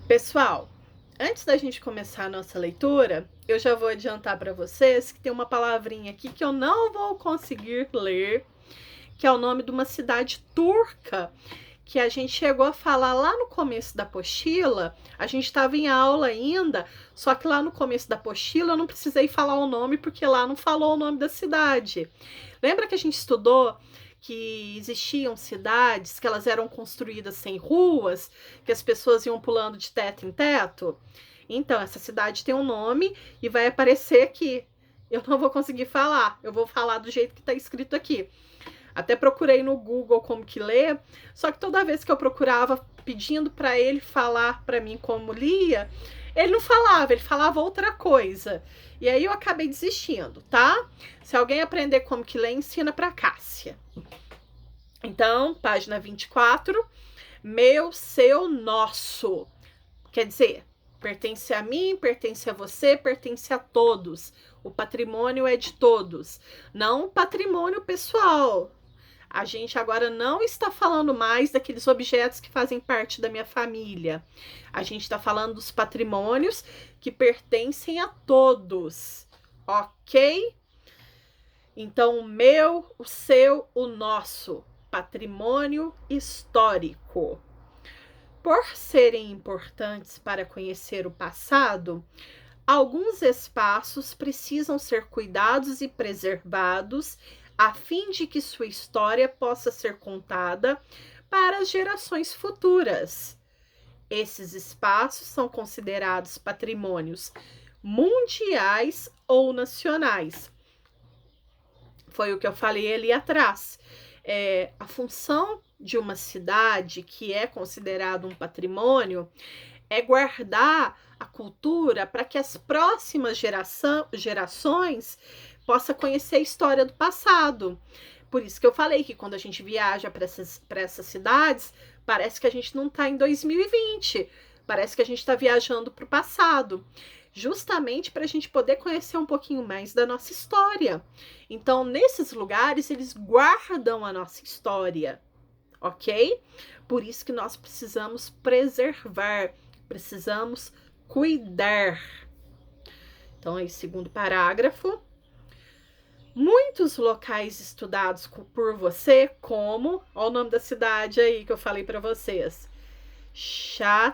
Pessoal, antes da gente começar a nossa leitura, eu já vou adiantar para vocês que tem uma palavrinha aqui que eu não vou conseguir ler, que é o nome de uma cidade turca, que a gente chegou a falar lá no começo da apostila. A gente estava em aula ainda, só que lá no começo da apostila eu não precisei falar o nome, porque lá não falou o nome da cidade. Lembra que a gente estudou que existiam cidades que elas eram construídas sem ruas, que as pessoas iam pulando de teto em teto? Então, essa cidade tem um nome e vai aparecer aqui. Eu não vou conseguir falar, eu vou falar do jeito que está escrito aqui. Até procurei no Google como que lê, só que toda vez que eu procurava pedindo para ele falar para mim como lia, ele não falava, ele falava outra coisa. E aí eu acabei desistindo, tá? Se alguém aprender como que lê, ensina para Cássia. Então, página 24, meu, seu, nosso. Quer dizer, pertence a mim, pertence a você, pertence a todos. O patrimônio é de todos, não patrimônio pessoal. A gente agora não está falando mais daqueles objetos que fazem parte da minha família. A gente está falando dos patrimônios que pertencem a todos, ok? Então, o meu, o seu, o nosso patrimônio histórico. Por serem importantes para conhecer o passado, alguns espaços precisam ser cuidados e preservados a fim de que sua história possa ser contada para as gerações futuras. Esses espaços são considerados patrimônios mundiais ou nacionais. Foi o que eu falei ali atrás. A função de uma cidade que é considerado um patrimônio é guardar a cultura para que as próximas gerações possam conhecer a história do passado. Por isso que eu falei que quando a gente viaja para essas cidades, parece que a gente não está em 2020, parece que a gente está viajando para o passado, justamente para a gente poder conhecer um pouquinho mais da nossa história. Então, nesses lugares, eles guardam a nossa história, ok? Por isso que nós precisamos preservar, precisamos cuidar. Então, aí, segundo parágrafo. Muitos locais estudados por você, como, olha o nome da cidade aí que eu falei para vocês, Çatalhöyük,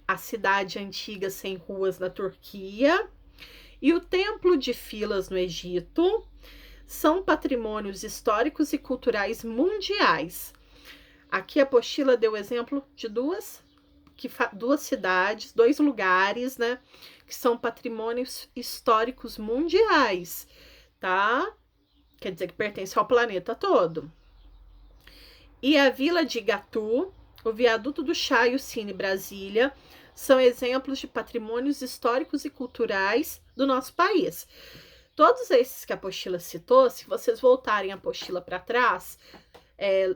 a cidade antiga sem ruas na Turquia, e o Templo de Filas no Egito, são patrimônios históricos e culturais mundiais. Aqui a apostila deu exemplo de duas cidades, dois lugares, né, que são patrimônios históricos mundiais, tá? Quer dizer que pertence ao planeta todo. E a Vila de Gatu, o Viaduto do Chá e o Cine Brasília são exemplos de patrimônios históricos e culturais do nosso país. Todos esses que a apostila citou, se vocês voltarem a apostila para trás,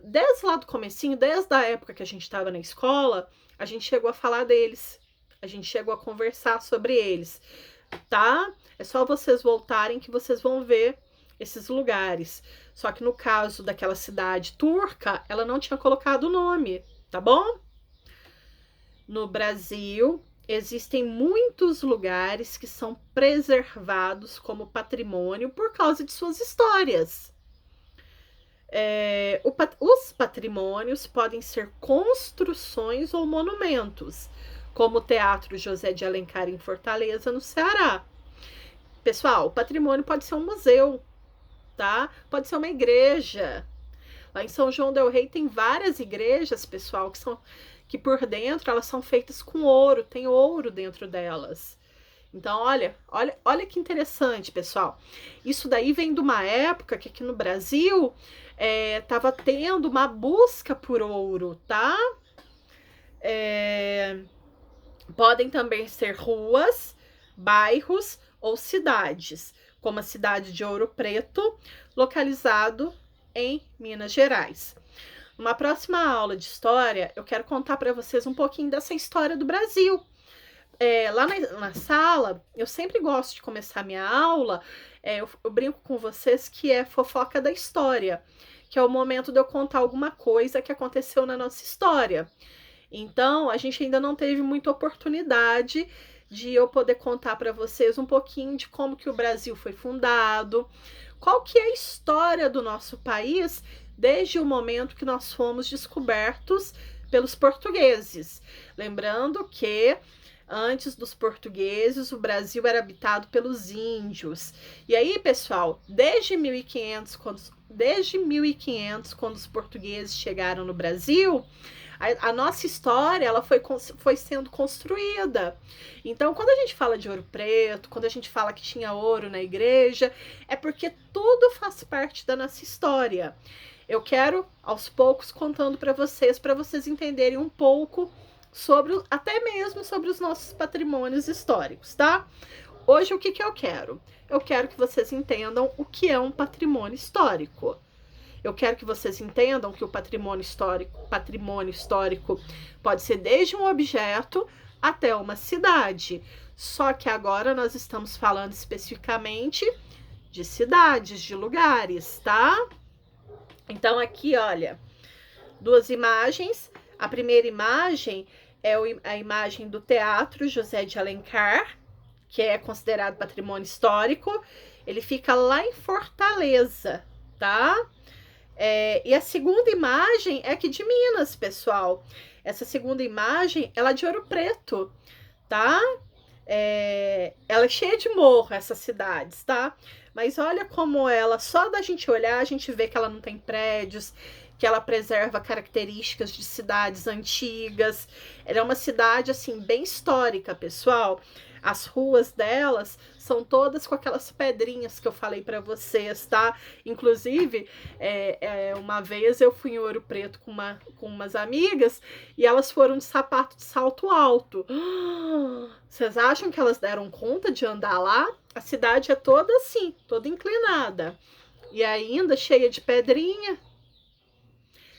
desde lá do comecinho, desde a época que a gente estava na escola, a gente chegou a falar deles, a gente chegou a conversar sobre eles, tá? É só vocês voltarem que vocês vão ver esses lugares. Só que no caso daquela cidade turca, ela não tinha colocado o nome, tá bom? No Brasil, existem muitos lugares que são preservados como patrimônio por causa de suas histórias. Os patrimônios podem ser construções ou monumentos, como o Teatro José de Alencar em Fortaleza, no Ceará. Pessoal, o patrimônio pode ser um museu, tá? Pode ser uma igreja. Lá em São João del Rei tem várias igrejas, pessoal, que por dentro elas são feitas com ouro, tem ouro dentro delas. Então, olha que interessante, pessoal. Isso daí vem de uma época que aqui no Brasil estava tendo uma busca por ouro, tá? Podem também ser ruas, bairros ou cidades, como a cidade de Ouro Preto, localizado em Minas Gerais. Numa próxima aula de história, eu quero contar para vocês um pouquinho dessa história do Brasil. Lá na sala, eu sempre gosto de começar minha aula, eu brinco com vocês que é fofoca da história, que é o momento de eu contar alguma coisa que aconteceu na nossa história. Então, a gente ainda não teve muita oportunidade de eu poder contar para vocês um pouquinho de como que o Brasil foi fundado, qual que é a história do nosso país desde o momento que nós fomos descobertos pelos portugueses. Lembrando que antes dos portugueses, o Brasil era habitado pelos índios. E aí, pessoal, desde 1500, quando os portugueses chegaram no Brasil, a nossa história ela foi sendo construída. Então, quando a gente fala de Ouro Preto, quando a gente fala que tinha ouro na igreja, é porque tudo faz parte da nossa história. Eu quero, aos poucos, contando para vocês entenderem um pouco sobre, até mesmo sobre os nossos patrimônios históricos, tá? Hoje, o que eu quero? Eu quero que vocês entendam o que é um patrimônio histórico. Eu quero que vocês entendam que o patrimônio histórico pode ser desde um objeto até uma cidade. Só que agora nós estamos falando especificamente de cidades, de lugares, tá? Então aqui, olha, duas imagens. A primeira imagem é a imagem do Teatro José de Alencar, que é considerado patrimônio histórico. Ele fica lá em Fortaleza, tá? E a segunda imagem é aqui de Minas, pessoal. Essa segunda imagem, ela é de Ouro Preto, tá? Ela é cheia de morro, essas cidades, tá? Mas olha como ela, só da gente olhar, a gente vê que ela não tem prédios, que ela preserva características de cidades antigas. Ela é uma cidade, assim, bem histórica, pessoal. As ruas delas são todas com aquelas pedrinhas que eu falei para vocês, tá? Inclusive, uma vez eu fui em Ouro Preto com umas amigas e elas foram de sapato de salto alto. Vocês acham que elas deram conta de andar lá? A cidade é toda assim, toda inclinada. E ainda cheia de pedrinha.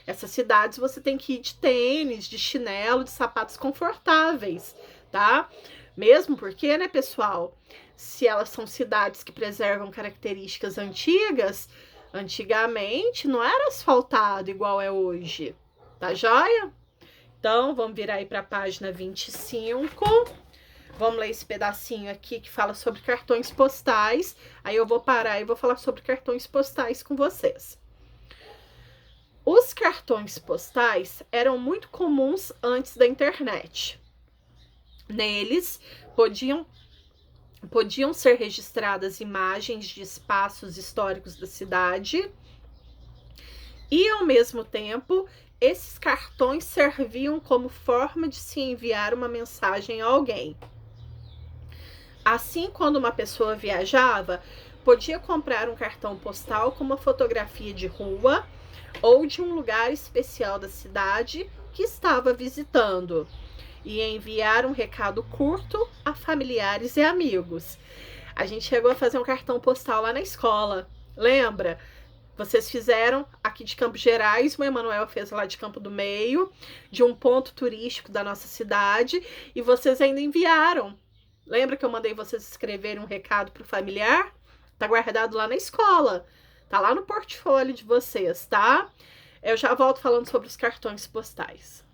Essas cidades você tem que ir de tênis, de chinelo, de sapatos confortáveis, tá? Mesmo porque, né, pessoal, se elas são cidades que preservam características antigas, antigamente não era asfaltado igual é hoje, tá joia? Então, vamos virar aí para a página 25. Vamos ler esse pedacinho aqui que fala sobre cartões postais. Aí eu vou parar e vou falar sobre cartões postais com vocês. Os cartões postais eram muito comuns antes da internet. Neles podiam ser registradas imagens de espaços históricos da cidade e, ao mesmo tempo, esses cartões serviam como forma de se enviar uma mensagem a alguém. Assim, quando uma pessoa viajava, podia comprar um cartão postal com uma fotografia de rua ou de um lugar especial da cidade que estava visitando e enviar um recado curto a familiares e amigos. A gente chegou a fazer um cartão postal lá na escola, lembra? Vocês fizeram aqui de Campos Gerais, o Emanuel fez lá de Campo do Meio, de um ponto turístico da nossa cidade, e vocês ainda enviaram. Lembra que eu mandei vocês escreverem um recado para o familiar? Tá guardado lá na escola, tá lá no portfólio de vocês, tá? Eu já volto falando sobre os cartões postais.